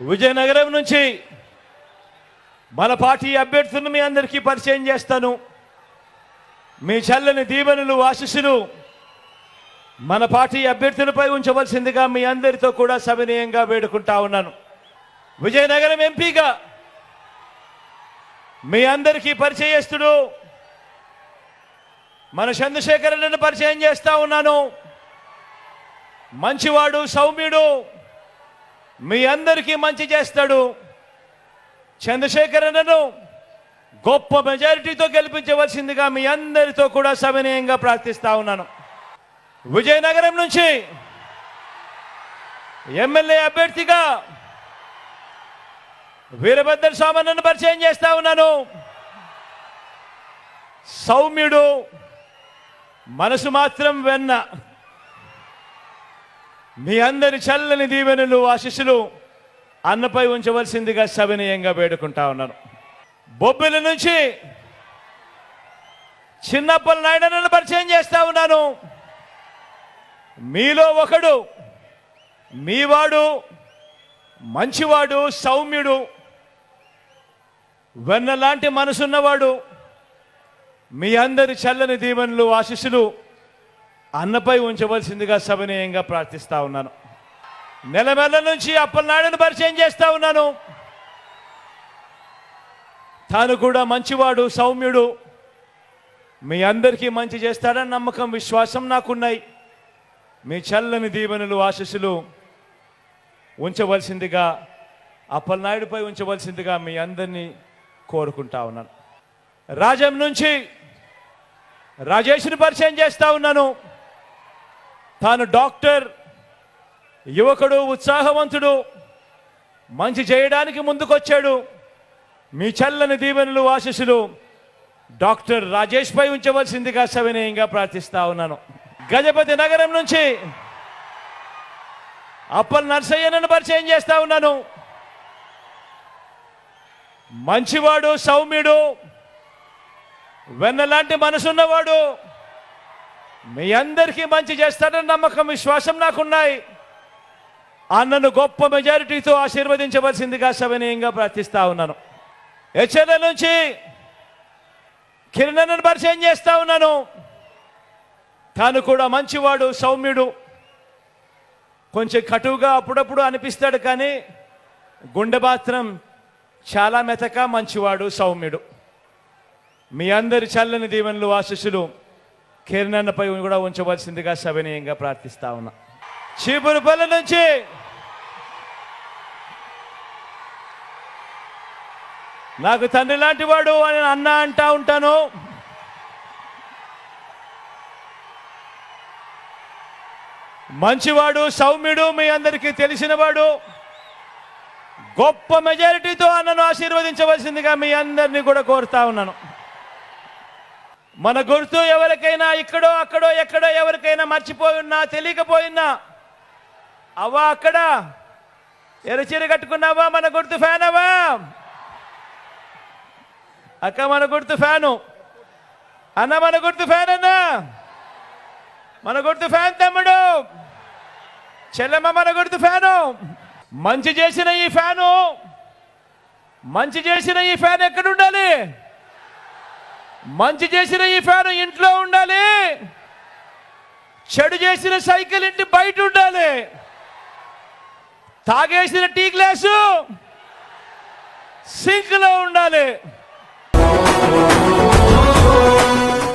విజయనగరం నుంచి మన పార్టీ అభ్యర్థులను మీ అందరికీ పరిచయం చేస్తాను. మీ చల్లని దీవెనలు ఆశీస్సులు మన పార్టీ అభ్యర్థులపై ఉంచవలసిందిగా మీ అందరితో కూడా సవినయంగా వేడుకుంటా ఉన్నాను. విజయనగరం ఎంపీగా మీ అందరికీ పరిచయస్తుడు మన చంద్రశేఖరన్నను పరిచయం చేస్తా ఉన్నాను. మంచివాడు, సౌమ్యుడు, మీ అందరికీ మంచి చేస్తాడు. చంద్రశేఖరన్నను గొప్ప మెజారిటీతో గెలిపించవలసిందిగా మీ అందరితో కూడా సవినయంగా ప్రార్థిస్తా ఉన్నాను. విజయనగరం నుంచి ఎమ్మెల్యే అభ్యర్థిగా వీరభద్ర స్వామన్నను పరిచయం చేస్తా ఉన్నాను. సౌమ్యుడు, మనసు మాత్రం వెన్న. మీ అందరి చల్లని దీవెనలు ఆశీస్సులు అన్నపై ఉంచవలసిందిగా సవినయంగా వేడుకుంటా ఉన్నాను. బొబ్బిలి నుంచి చిన్నప్పల నాయుడన్నను పరిచయం చేస్తా ఉన్నాను. మీలో ఒకడు, మీవాడు, మంచివాడు, సౌమ్యుడు, వెన్నలాంటి మనసున్నవాడు. మీ అందరి చల్లని దీవెనలు ఆశీస్సులు అన్నపై ఉంచవలసిందిగా సవినయంగా ప్రార్థిస్తా ఉన్నాను. నెలమెల్ల నుంచి అప్పలనాయుడును పరిచయం చేస్తా ఉన్నాను. తాను కూడా మంచివాడు, సౌమ్యుడు, మీ అందరికీ మంచి చేస్తాడని నమ్మకం, విశ్వాసం నాకున్నాయి. మీ చల్లని దీవెనలు ఆశీస్సులు ఉంచవలసిందిగా, అప్పలనాయుడుపై ఉంచవలసిందిగా మీ అందరినీ కోరుకుంటా ఉన్నాను. రాజం నుంచి రాజేష్ని పరిచయం చేస్తా ఉన్నాను. తాను డాక్టర్, యువకుడు, ఉత్సాహవంతుడు, మంచి చేయడానికి ముందుకొచ్చాడు. మీ చల్లని దీవెనలు ఆశీస్సులు డాక్టర్ రాజేష్ పై ఉంచవలసిందిగా సవినయంగా ప్రార్థిస్తా ఉన్నాను. గజపతి నగరం నుంచి అప్పల్ నర్సయ్యను పరిచయం చేస్తా ఉన్నాను. మంచివాడు, సౌమ్యుడు, వెన్నలాంటి మనసున్నవాడు, మీ అందరికీ మంచి చేస్తాడని నమ్మకం, విశ్వాసం నాకున్నాయి. అన్నను గొప్ప మెజారిటీతో ఆశీర్వదించవలసిందిగా సవినయంగా ప్రార్థిస్తా ఉన్నాను. హెచ్ఎల్ నుంచి కిరణ్ను పరిచయం చేస్తా ఉన్నాను. తాను కూడా మంచివాడు, సౌమ్యుడు, కొంచెం కటువుగా అప్పుడప్పుడు అనిపిస్తాడు, కానీ గుండె మాత్రం చాలా మెతక, మంచివాడు, సౌమ్యుడు. మీ అందరి చల్లని దీవెనలు ఆశీస్సులు కిరణ్పై కూడా ఉంచవలసిందిగా సవినయంగా ప్రార్థిస్తా ఉన్నా. చీపురుపల్లి నుంచి నాకు తండ్రి లాంటి వాడు అని అన్న అంటా ఉంటాను. మంచివాడు, సౌమ్యుడు, మీ అందరికీ తెలిసినవాడు. గొప్ప మెజారిటీతో అన్నను ఆశీర్వదించవలసిందిగా మీ అందరినీ కూడా కోరుతా ఉన్నాను. మన గుర్తు ఎవరికైనా ఇక్కడో అక్కడో ఎక్కడో ఎవరికైనా మర్చిపోయినా, తెలియకపోయినా, అవ్వా అక్కడ ఎరచీర కట్టుకున్నావా, మన గుర్తు ఫ్యాన్ అవ్వా, అక్క మన గుర్తు ఫ్యాను, అన్న మన గుర్తు ఫ్యాన్, అన్న మన గుర్తు ఫ్యాన్, తమ్ముడు చెల్లెమ్మ మన గుర్తు ఫ్యాను. మంచి చేసిన ఈ ఫ్యాను, మంచి చేసిన ఈ ఫ్యాన్ ఎక్కడ ఉండాలి? మంచి చేసిన ఈ ఫ్యాన్ ఇంట్లో ఉండాలి. చెడు చేసిన సైకిల్ ఇంటి బయట ఉండాలి. తాగేసిన టీ గ్లాసు సింక్లో ఉండాలి.